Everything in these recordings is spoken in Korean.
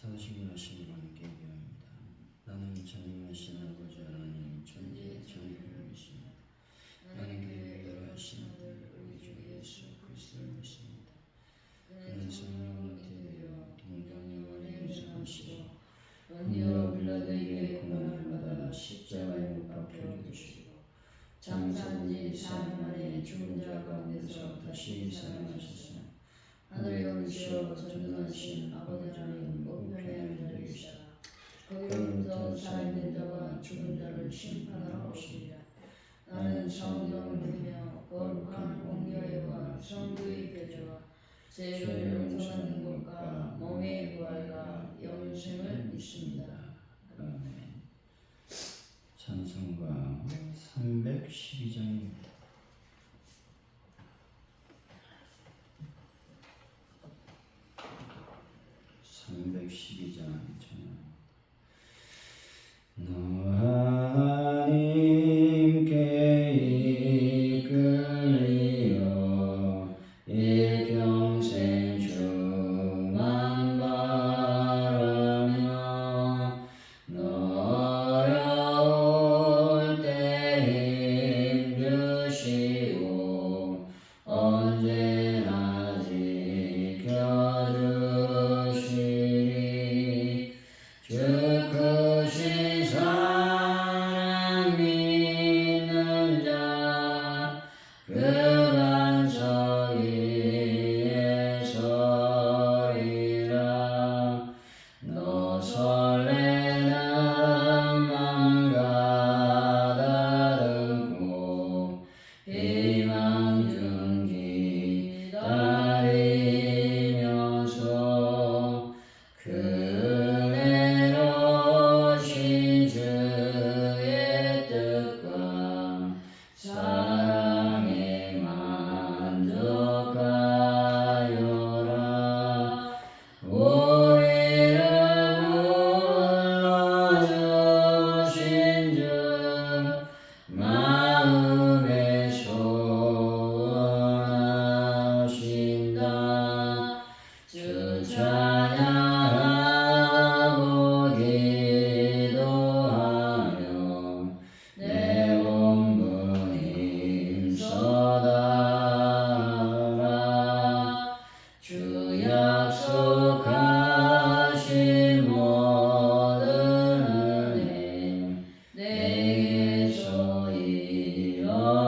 사시기하신 분께 기도합니다. 나는 전능하신 아버지 하나님 천지의 창조주이십니다. 나는 교회를 하신 아들 우리 주 예수 그리스도를 믿습니다. 그는 성령으로 잉태되어 동정녀와 유수하시고 본디오 빌라도에게 고난을 받아 십자가에 못 박혀 죽으시고 장사한지 사흘 만에 죽은 자 가운데서 다시 살아나셨으나 하늘에 오르시어 전능하신 아버지 하나님 우편에 앉아 계시다. 거기로부터 살아있는 자와 죽은 자를 심판하러 오시리라. 나는 성령을 믿으며 거룩한 공교회와 성도의 교제와 죄를 용서하는 것과 몸의 부활과 영생을 믿습니다. 아멘. 찬송가 312장입니다. 312장 하나님께 이끌리어 일평생 주만 바라며 어려울 때 힘주시고 언제나 지켜주시리. 주 크신 사랑 믿는 자 그 반석 위에 서리라. 너 설레는 맘 가다듬고 희망 중 기다리면서 그대로 신 주의 뜻과 사랑에 만족하여라. 우리를 불러주신 주 마음에 소원하신다. 주 찬양하고 기도하며 내 온분 힘써달라. 주 약속하신 모든 은혜 내게서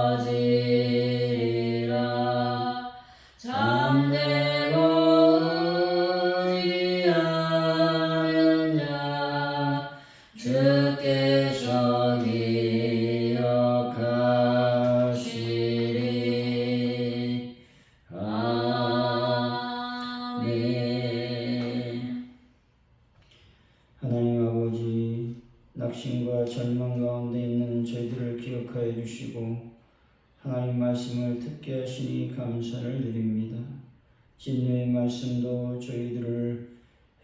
이어지리라. 잠들고 의지하는 자 주께서 기억하시리. 아멘. 하나님 아버지, 낙심과 절망 가운데 있는 저희들을 기억하여 주시고 하나님 말씀을 듣게 하시니 감사를 드립니다. 진리의 말씀도 저희들을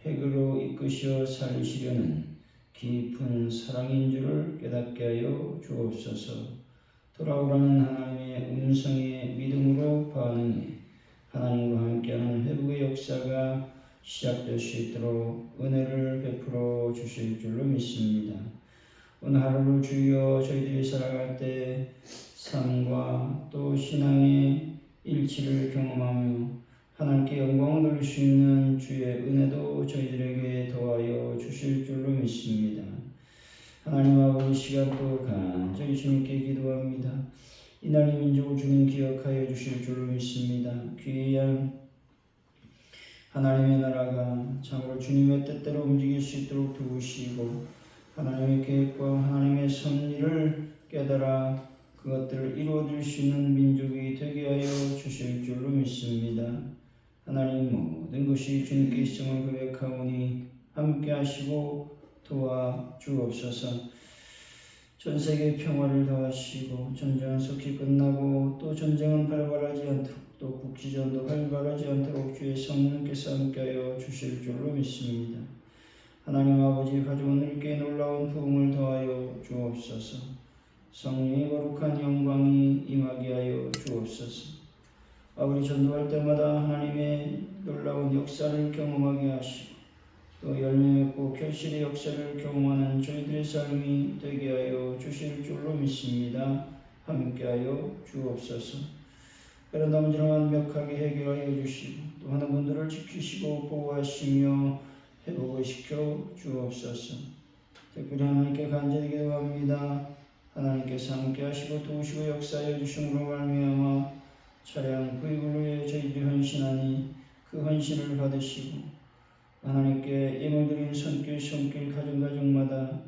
회개로 이끄시어 살리시려는 깊은 사랑인 줄을 깨닫게 하여 주옵소서. 돌아오라는 하나님의 음성에 믿음으로 반응해 하나님과 함께하는 회복의 역사가 시작될 수 있도록 은혜를 베풀어 주실 줄로 믿습니다. 오늘 하루를 주여 저희들이 살아갈 때 삶과 또 신앙의 일치를 경험하며 하나님께 영광을 돌릴 수 있는 주의 은혜도 저희들에게 더하여 주실 줄로 믿습니다. 하나님 아버지, 시간도 간절히 주님께 기도합니다. 이날의 민족을 주님 기억하여 주실 줄로 믿습니다. 귀한 하나님의 나라가 참으로 주님의 뜻대로 움직일 수 있도록 도우시고 하나님의 계획과 하나님의 섭리를 깨달아 그것들을 이루어질 수 있는 민족이 되게 하여 주실 줄로 믿습니다. 하나님, 모든 것이 주님께 있음을 고백하오니 함께 하시고 도와주옵소서. 전 세계 평화를 더하시고 전쟁은 속히 끝나고 또 전쟁은 발발하지 않도록 또 국지전도 발발하지 않도록 주의 성령께서 함께하여 주실 줄로 믿습니다. 하나님 아버지, 가족들께 놀라운 부흥을 더하여 주옵소서. 성령의 거룩한 영광이 임하게 하여 주옵소서. 아버지, 전도할 때마다 하나님의 놀라운 역사를 경험하게 하시고 또 열매 맺고 결실의 역사를 경험하는 저희들의 삶이 되게 하여 주실 줄로 믿습니다. 함께하여 주옵소서. 그런 넘지를 완벽하게 해결하여 주시고 또 하는 분들을 지키시고 보호하시며 회복시켜 주옵소서. 특별히 하나님께 간절히 기도합니다. 하나님께서 함께하시고 도우시고 역사하여 주심으로 말미암아 차량 구입을 위해 저희들이 헌신하니 그 헌신을 받으시고 하나님께 예물드린 손길 가정마다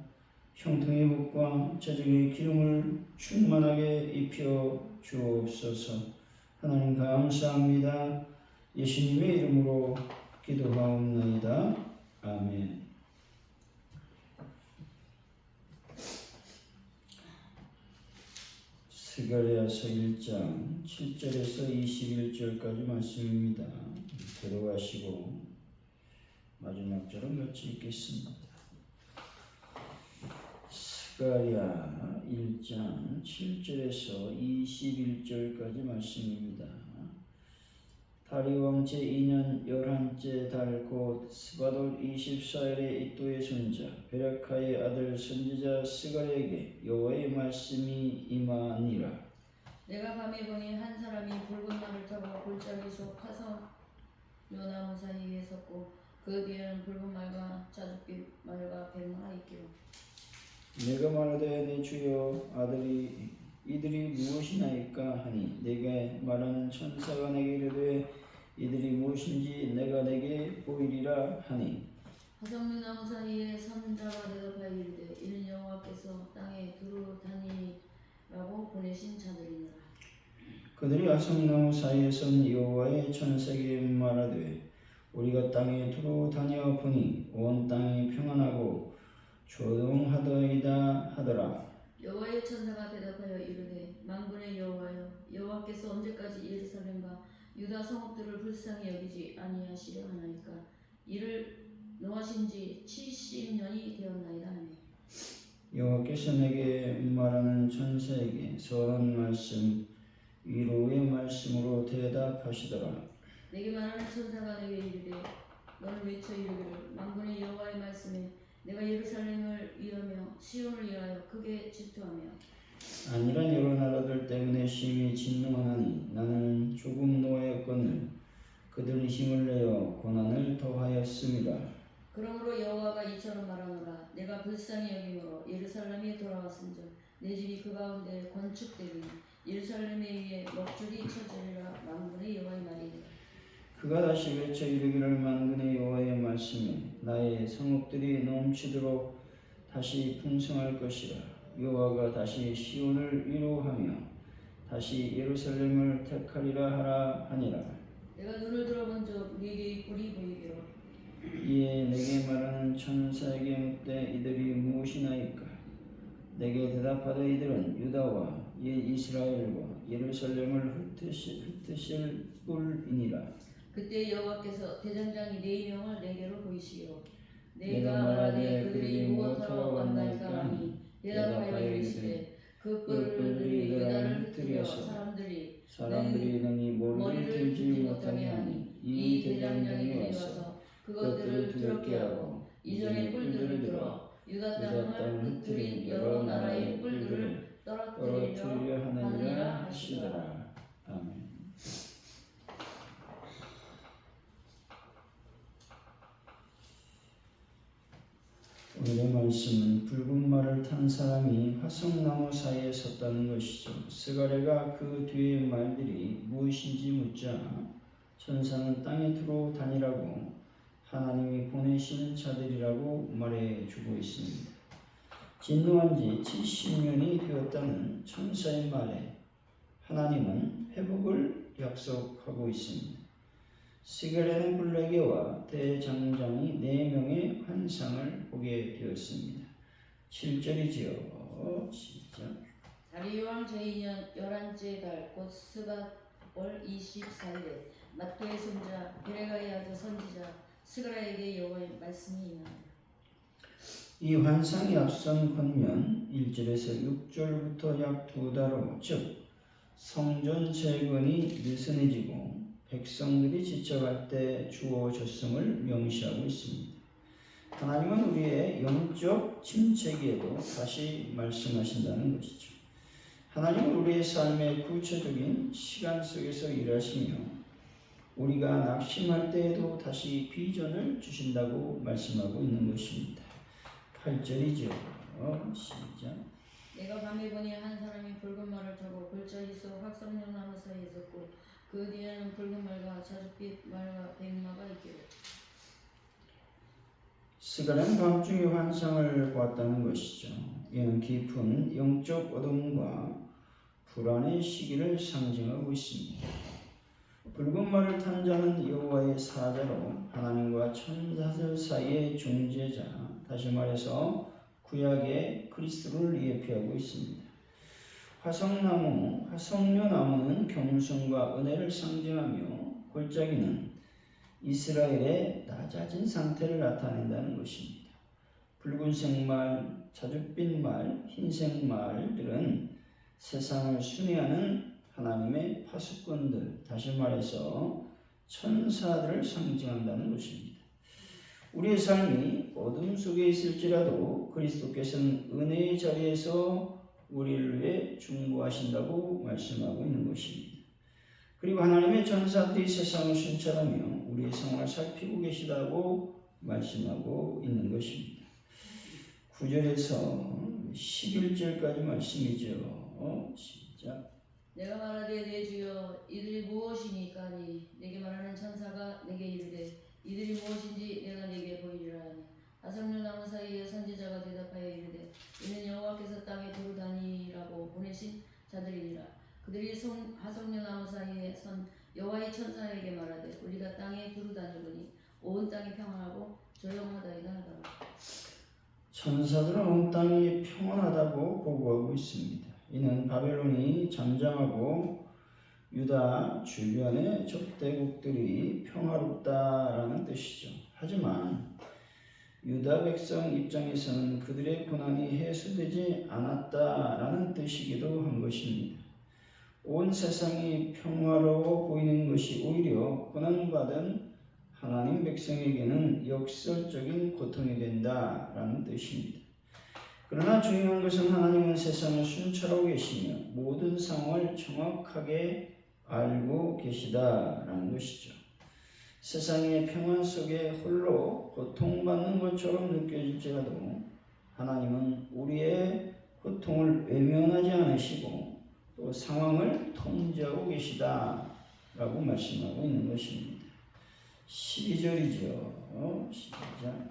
형통의 복과 재정의 기름을 충만하게 입혀 주옵소서. 하나님 감사합니다. 예수님의 이름으로 기도하옵나이다. 아멘. 스가랴서 1장 7절에서 21절까지 말씀입니다. 들어가시고 마지막 절은 같이 읽겠습니다. 스가랴 1장 7절에서 21절까지 말씀입니다. 다리왕 제2년 11째 달 곧 스바돌 24일에 이또의 손자 베라카의 아들 선지자 스가랴에게 여호와의 말씀이 임하니라. 내가 밤에 보니 한 사람이 붉은 말을 타고 골짜기 속 화석묘나무 사이에 섰고 그 뒤에는 붉은 말과 자줏빛 말과 백마가 있기로 내가 말하되 내 주여 이들이 무엇이나이까 하니 내게 말하는 천사가 내게 이르되 이들이 무엇인지 내가 내게 보이리라 하니 화석묘나무 사이에 선 자가 대답하여 이르되 이는 여호와께서 땅에 두루 다니라고 보내신 자들이니라. 그들이 화석나무 사이에 선 여호와의 천사에게 말하되 우리가 땅에 두루 다녀 보니 온 땅이 평안하고 조용하더이다 하더라. 여호와의 천사가 대답하여 이르되 만군의 여호와여 여호와께서 언제까지 예루살렘과 유다 성읍들을 불쌍히 여기지 아니하시려 하나이까. 이를 노하신 지 70년이 되었나이다 하니 여호와께서 내게 말하는 천사에게 선한 말씀 위로의 말씀으로 대답하시더라. 내게 말하는 천사가 내게 이르되 너는 외쳐 이르기를 만군의 여호와의 말씀에 내가 예루살렘을 위하며 시온을 위하여 크게 질투하며 아니란 여러 나라들 때문에 심히 진노하나니 나는 조금 노하였거늘 그들이 힘을 내어 고난을 더하였음이라. 그러므로 여호와가 이처럼 말하노라. 내가 불쌍히 여김으로 예루살렘에 돌아왔은즉 내 집이 그 가운데 건축되리니 예루살렘에 의해 먹줄이 쳐지리라. 만군의 여호와의 말이니라. 그가 다시 외쳐 이르기를 만군의 여호와의 말씀에 나의 성읍들이 넘치도록 다시 풍성할 것이라. 여호와가 다시 시온을 위로하며 다시 예루살렘을 택하리라 하라 하니라. 내가 눈을 들어본 적 우리에게 꿀이 보이기로 이에 내게 말하는 천사에게 묻되 이들이 무엇이나이까. 내게 대답하되 이들은 유다와 이스라엘과 예루살렘을 흩으실 뿔이니라. 그때 여호와께서 대장장이 4명을 내게로 보이시기로 내가 말하되 그들이 무엇하러 왔나이까 하니 대답하여 이르시되 그 뿔들이 유다를 흩으려 사람들이 능히 머리를 들지 못하게 하니 이 대장장이 와서 그것들을 두렵게 하고 이전의 뿔들을 들어 유다 땅을 흩트린 여러 나라의 뿔들을 떨어뜨리려 하느니라 하시더라. 아멘. 오늘의 말씀은 붉은 말을 탄 사람이 화석나무 사이에 섰다는 것이죠. 스가랴가 그 뒤의 말들이 무엇인지 묻자 천사는 땅에 두루 다니라고 하나님이 보내신 자들이라고 말해주고 있습니다. 진노한 지 70년이 되었다는 천사의 말에 하나님은 회복을 약속하고 있습니다. 스가랴는 블레게와 대장장이 4명의 환상을 보게 되었습니다. 7절이지요. 시작. 다리오왕 제2년 11째 달 곧 스바월 24일에 맏도의 손자 베레가의 아들 선지자 스가랴에게 여호와의 말씀이 임하니라. 이 환상이 앞선 권면 1절에서 6절부터 약 2달 후, 즉 성전 재건이 느슨해지고 백성들이 지쳐갈 때 주어졌음을 명시하고 있습니다. 하나님은 우리의 영적 침체기에도 다시 말씀하신다는 것이죠. 하나님은 우리의 삶의 구체적인 시간 속에서 일하시며 우리가 낙심할 때에도 다시 비전을 주신다고 말씀하고 있는 것입니다. 8절이죠. 시작. 내가 밤에 보니 한 사람이 붉은 말을 타고 골짜기 속 학성령 나무 사이에 섰고 그 뒤에는 붉은 말과 자줏빛 말과 백마가 있기로. 스가랴는 밤중에 환상을 보았다는 것이죠. 이는 깊은 영적 어둠과 불안의 시기를 상징하고 있습니다. 붉은 말을 탄 자는 여호와의 사자로 하나님과 천사들 사이의 중재자, 다시 말해서 구약의 그리스도를 예표하고 있습니다. 화석류나무는 겸손과 은혜를 상징하며 골짜기는 이스라엘의 낮아진 상태를 나타낸다는 것입니다. 붉은색 말, 자줏빛 말, 흰색 말들은 세상을 순회하는 하나님의 파수꾼들, 다시 말해서 천사들을 상징한다는 것입니다. 우리의 삶이 어둠 속에 있을지라도 그리스도께서는 은혜의 자리에서 우리를 위해 중보하신다고 말씀하고 있는 것입니다. 그리고 하나님의 천사들이 세상을 순찰하며 우리의 상황을 살피고 계시다고 말씀하고 있는 것입니다. 9절에서 11절까지 말씀이죠. 시작. 내가 말하되 내 주여 이들이 무엇이니까니 내게 말하는 천사가 내게 이르되 이들이 무엇인지 내가 내게 보이리라 하니 화석류 나무 사이에 선지자가 대답하여 이르되 이는 여호와께서 땅에 두루 다니라고 보내신 자들이니라. 그들이 화석류 나무 사이에 선 여호와의 천사에게 말하되 우리가 땅에 두루 다니보니 온 땅이 평안하고 조용하다이다 하더라. 천사들은 온 땅이 평안하다고 보고하고 있습니다. 이는 바벨론이 잠잠하고 유다 주변의 적대국들이 평화롭다라는 뜻이죠. 하지만 유다 백성 입장에서는 그들의 고난이 해소되지 않았다라는 뜻이기도 한 것입니다. 온 세상이 평화로워 보이는 것이 오히려 고난받은 하나님 백성에게는 역설적인 고통이 된다라는 뜻입니다. 그러나 중요한 것은 하나님은 세상을 순찰하고 계시며 모든 상황을 정확하게 알고 계시다라는 것이죠. 세상의 평안 속에 홀로 고통받는 것처럼 느껴질지라도 하나님은 우리의 고통을 외면하지 않으시고 또 상황을 통제하고 계시다라고 말씀하고 있는 것입니다. 12절이죠. 시작.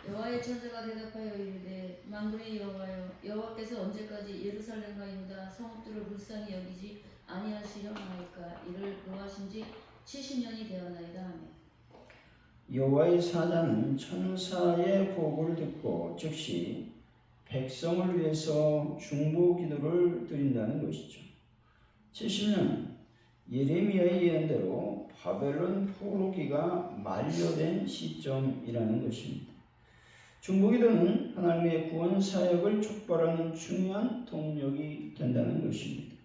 여호와의 천사가 대답하여 이르되 만군의 여호와여 여호와께서 언제까지 예루살렘과 유다 성읍들을 불쌍히 여기지 아니하시려나이까 이를 노하신 지 70년이 되었나이다 하며. 여호와의 사자는 천사의 보고를 듣고 즉시 백성을 위해서 중보 기도를 드린다는 것이죠. 70년 예레미야의 예언대로 바벨론 포로기가 만료된 시점이라는 것입니다. 중보기도는 하나님의 구원 사역을 촉발하는 중요한 동력이 된다는 것입니다.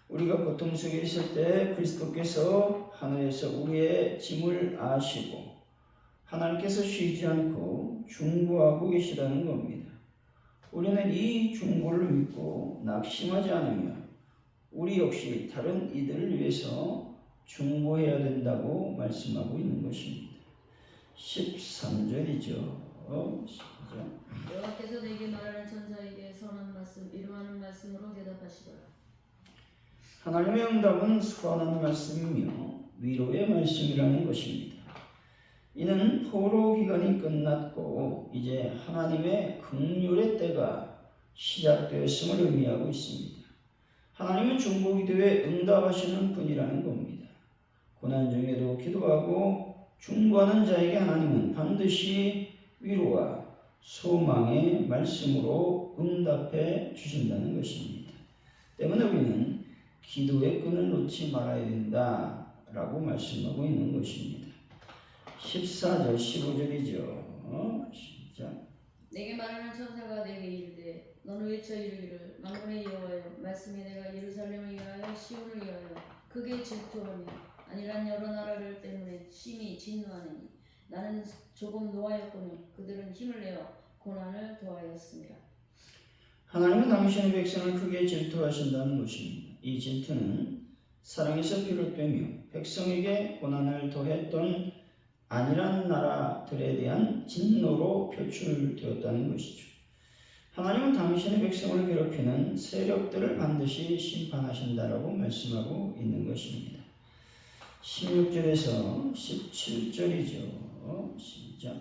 우리가 고통 속에 있을 때 그리스도께서 하늘에서 우리의 짐을 아시고 하나님께서 쉬지 않고 중보하고 계시다는 겁니다. 우리는 이 중보를 믿고 낙심하지 않으며 우리 역시 다른 이들을 위해서 중보해야 된다고 말씀하고 있는 것입니다. 13절이죠. 여호와께서 내게 말하는 천사에게 선한 말씀 이루하는 말씀으로 대답하시더라. 하나님의 응답은 선한 말씀이며 위로의 말씀이라는 것입니다. 이는 포로 기간이 끝났고 이제 하나님의 긍휼의 때가 시작되었음을 의미하고 있습니다. 하나님은 중보기도에 응답하시는 분이라는 겁니다. 고난 중에도 기도하고 중보하는 자에게 하나님은 반드시 위로와 소망의 말씀으로 응답해 주신다는 것입니다. 때문에 우리는 기도의 끈을 놓지 말아야 된다라고 말씀하고 있는 것입니다. 14절 15절이죠. 시작. 내게 말하는 천사가 내게 이르되 너는 외쳐 이르기를 만군의 여호와여 말씀에 내가 예루살렘을 위하여 시온을 위하여 크게 질투하며 아니란 여러 나라를 때문에 심히 진노하느니 나는 조금 노하였거늘 그들은 힘을 내어 고난을 더하였습니다. 하나님은 당신의 백성을 크게 질투하신다는 것입니다. 이 질투는 사랑에서 비롯되며 백성에게 고난을 더했던 안일한 나라들에 대한 진노로 표출되었다는 것이죠. 하나님은 당신의 백성을 괴롭히는 세력들을 반드시 심판하신다라고 말씀하고 있는 것입니다. 16절에서 17절이죠. 시작.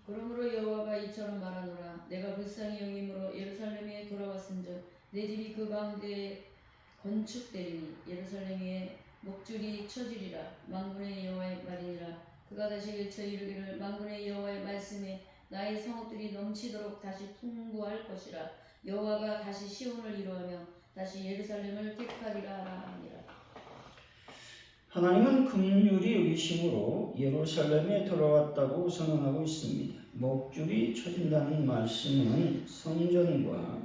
그러므로 여호와가 이처럼 말하노라. 내가 불쌍히 여김으로 예루살렘에 돌아왔은즉 내 집이 그 가운데 건축되리니 예루살렘에 목줄이 쳐지리라. 만군의 여호와의 말이니라. 그가 다시 외쳐 이르기를 만군의 여호와의 말씀에 나의 성읍들이 넘치도록 다시 풍부할 것이라. 여호와가 다시 시온을 이루하며 다시 예루살렘을 택하리라 하니라. 하나님은 긍휼히 여기심으로 예루살렘에 돌아왔다고 선언하고 있습니다. 목줄이 쳐진다는 말씀은 성전과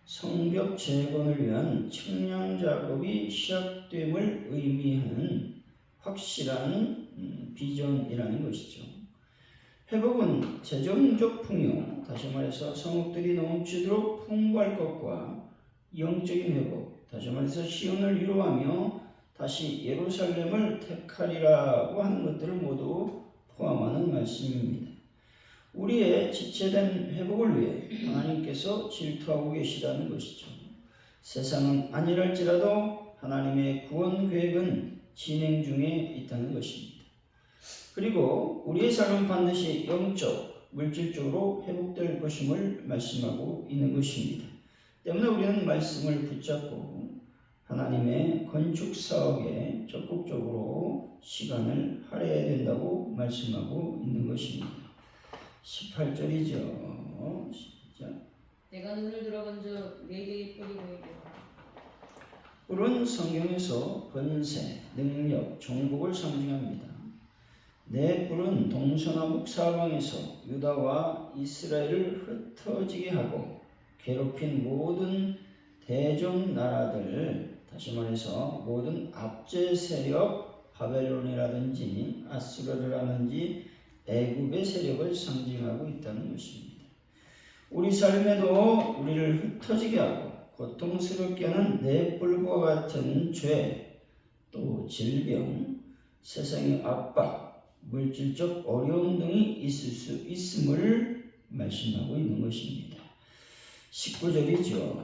성벽 재건을 위한 측량 작업이 시작됨을 의미하는 확실한 비전이라는 것이죠. 회복은 재정적 풍요, 다시 말해서 성읍들이 넘치도록 풍부할 것과 영적인 회복, 다시 말해서 시온을 위로하며 다시 예루살렘을 택하리라고 하는 것들을 모두 포함하는 말씀입니다. 우리의 지체된 회복을 위해 하나님께서 질투하고 계시다는 것이죠. 세상은 아니랄지라도 하나님의 구원 계획은 진행 중에 있다는 것입니다. 그리고 우리의 삶은 반드시 영적, 물질적으로 회복될 것임을 말씀하고 있는 것입니다. 때문에 우리는 말씀을 붙잡고 하나님의 건축 사업에 적극적으로 시간을 할애해야 된다고 말씀하고 있는 것입니다. 18절이죠. 시작. 내가 눈을 들어본즉 네 개의 뿔이 보이고 뿔은 성경에서 권세, 능력, 정복을 상징합니다. 네 뿔은 동서남북 사방에서 유다와 이스라엘을 흩어지게 하고 괴롭힌 모든 대적 나라들, 다시 말해서 모든 압제 세력, 바벨론이라든지 아수르라든지 애굽의 세력을 상징하고 있다는 것입니다. 우리 삶에도 우리를 흩어지게 하고 고통스럽게 하는 네 뿔과 같은 죄, 또 질병, 세상의 압박, 물질적 어려움 등이 있을 수 있음을 말씀하고 있는 것입니다. 19절이죠.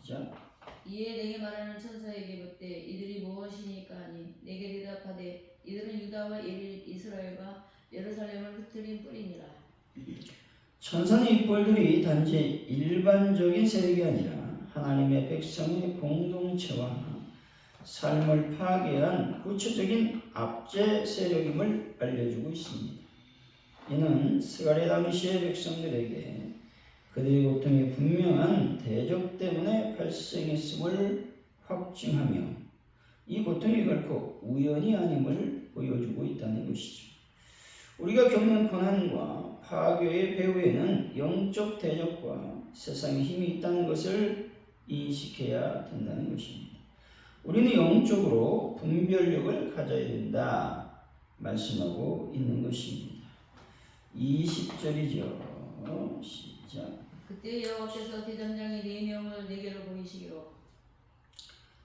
시작. 이에 내게 말하는 천사에게 묻되 이들이 무엇이니까 하니 내게 대답하되 이들은 유다와 이스라엘과 예루살렘을 흩트린 뿔이니라. 천사는 이 뿔들이 단지 일반적인 세력이 아니라 하나님의 백성의 공동체와 삶을 파괴한 구체적인 압제 세력임을 알려주고 있습니다. 이는 스가랴 당시의 백성들에게 그들의 고통이 분명한 대적 때문에 발생했음을 확증하며 이 고통이 결코 우연이 아님을 보여주고 있다는 것이죠. 우리가 겪는 고난과 파괴의 배후에는 영적 대적과 세상의 힘이 있다는 것을 인식해야 된다는 것입니다. 우리는 영적으로 분별력을 가져야 된다 말씀하고 있는 것입니다. 20절이죠. 시작. 그때 여호와께서 대장장이 4명을 내게로 보이시기로.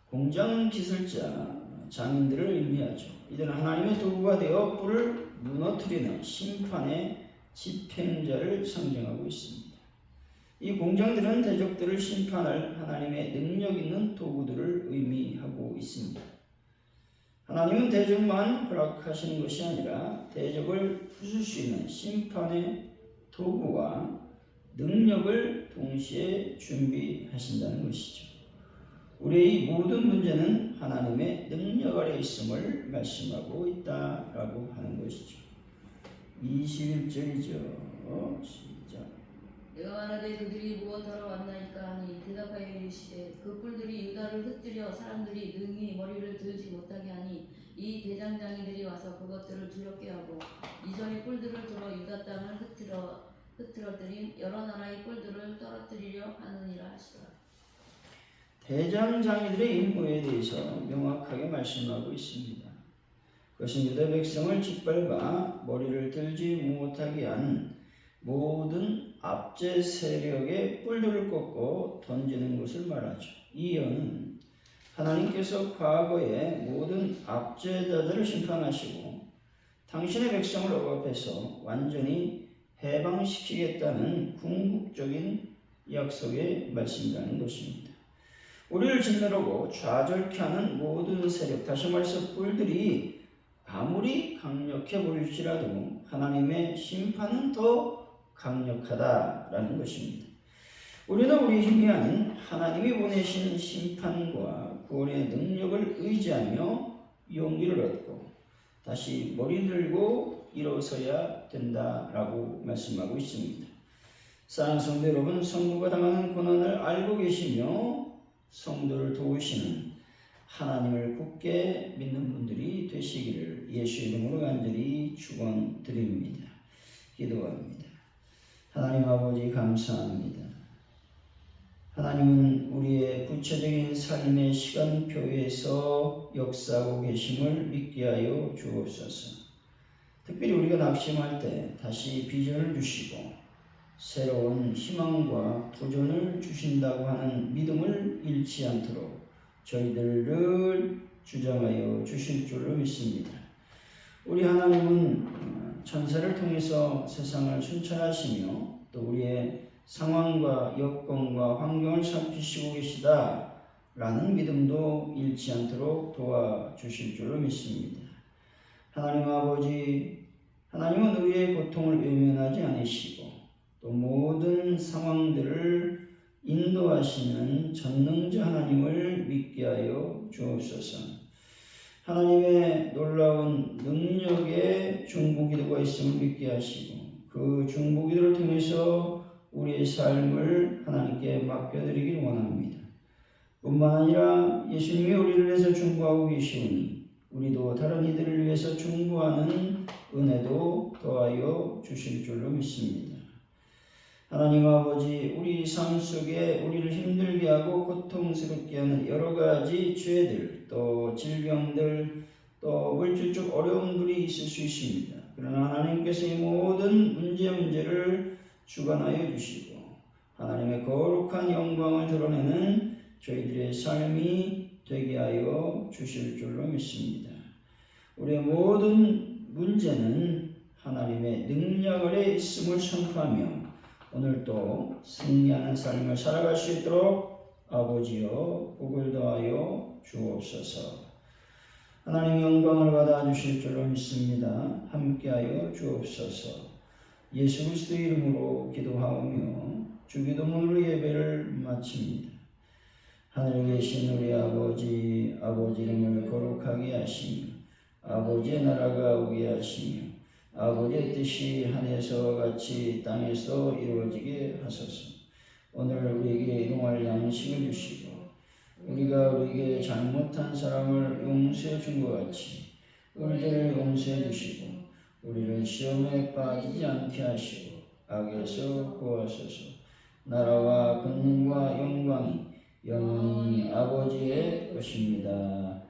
공장 기술자, 장인들을 의미하죠. 이들은 하나님의 도구가 되어 뿔을 무너뜨리는 심판의 집행자를 상징하고 있습니다. 이 공장들은 대적들을 심판할 하나님의 능력 있는 도구들을 의미하고 있습니다. 하나님은 대적만 허락하시는 것이 아니라 대적을 부술 수 있는 심판의 도구와 능력을 동시에 준비하신다는 것이죠. 우리의 모든 문제는 하나님의 능력 아래 있음을 말씀하고 있다라고 하는 것이죠. 21절이죠. 시작. 내가 말하되 그들이 무엇하러 왔나이까 하니 대답하여 이르시되 그 뿔들이 유다를 흩뜨려 사람들이 능히 머리를 들지 못하게 하니 이 대장장이들이 와서 그것들을 두렵게 하고 이전의 뿔들을 들어 유다 땅을 흐트러뜨린 여러 나라의 뿔들을 떨어뜨리려 하느니라 하시더라. 대장장이들의 임무에 대해서 명확하게 말씀하고 있습니다. 그것은 유다 백성을 짓밟아 머리를 들지 못하게 한 모든 압제 세력의 뿔들을 꺾고 던지는 것을 말하죠. 이 예언은 하나님께서 과거의 모든 압제자들을 심판하시고 당신의 백성을 억압해서 완전히 해방시키겠다는 궁극적인 약속의 말씀이라는 것입니다. 우리를 짓누르고 좌절케 하는 모든 세력, 다시 말해서 뿔들이 아무리 강력해 보일지라도 하나님의 심판은 더 강력하다라는 것입니다. 우리는 우리 힘이 아닌 하나님이 보내신 심판과 구원의 능력을 의지하며 용기를 얻고 다시 머리 들고 일어서야 된다라고 말씀하고 있습니다. 사랑하는 성도 여러분, 성도가 당하는 고난을 알고 계시며 성도를 도우시는 하나님을 굳게 믿는 분들이 되시기를 예수 이름으로 간절히 축원드립니다. 기도합니다. 하나님 아버지 감사합니다. 하나님은 우리의 구체적인 삶의 시간표에서 역사하고 계심을 믿게 하여 주옵소서. 특별히 우리가 낙심할 때 다시 비전을 주시고 새로운 희망과 도전을 주신다고 하는 믿음을 잃지 않도록 저희들을 주장하여 주실 줄로 믿습니다. 우리 하나님은 천사를 통해서 세상을 순찰하시며 또 우리의 상황과 여건과 환경을 살피시고 계시다라는 믿음도 잃지 않도록 도와주실 줄로 믿습니다. 하나님 아버지, 하나님은 우리의 고통을 외면하지 않으시고 또 모든 상황들을 인도하시는 전능자 하나님을 믿게 하여 주옵소서. 하나님의 놀라운 능력의 중보기도가 있음을 믿게 하시고 그 중보기도를 통해서 우리의 삶을 하나님께 맡겨드리길 원합니다. 뿐만 아니라 예수님이 우리를 위해서 중보하고 계시오니 우리도 다른 이들을 위해서 중보하는 은혜도 더하여 주실 줄로 믿습니다. 하나님 아버지, 우리 삶 속에 우리를 힘들게 하고 고통스럽게 하는 여러 가지 죄들, 또 질병들, 또 물질적 어려움들이 있을 수 있습니다. 그러나 하나님께서 이 모든 문제를 주관하여 주시고 하나님의 거룩한 영광을 드러내는 저희들의 삶이 되게 하여 주실 줄로 믿습니다. 우리의 모든 문제는 하나님의 능력 아래 있음을 선포하며 오늘도 승리하는 삶을 살아갈 수 있도록 아버지여 복을 더하여 주옵소서. 하나님 영광을 받아주실 줄로 믿습니다. 함께하여 주옵소서. 예수 그리스도의 이름으로 기도하오며 주기도문으로 예배를 마칩니다. 하늘에 계신 우리 아버지, 아버지 이름을 거룩하게 하시며 아버지의 나라가 오게 하시며 아버지의 뜻이 하늘에서와 같이 땅에서 이루어지게 하소서. 오늘 우리에게 일용할 양식을 주시고 우리가 우리에게 잘못한 사람을 용서해 준 것 같이 우리를 용서해 주시고 우리를 시험에 빠지지 않게 하시고 악에서 구하소서. 나라와 권능과 영광이 영원히 아버지의 것입니다.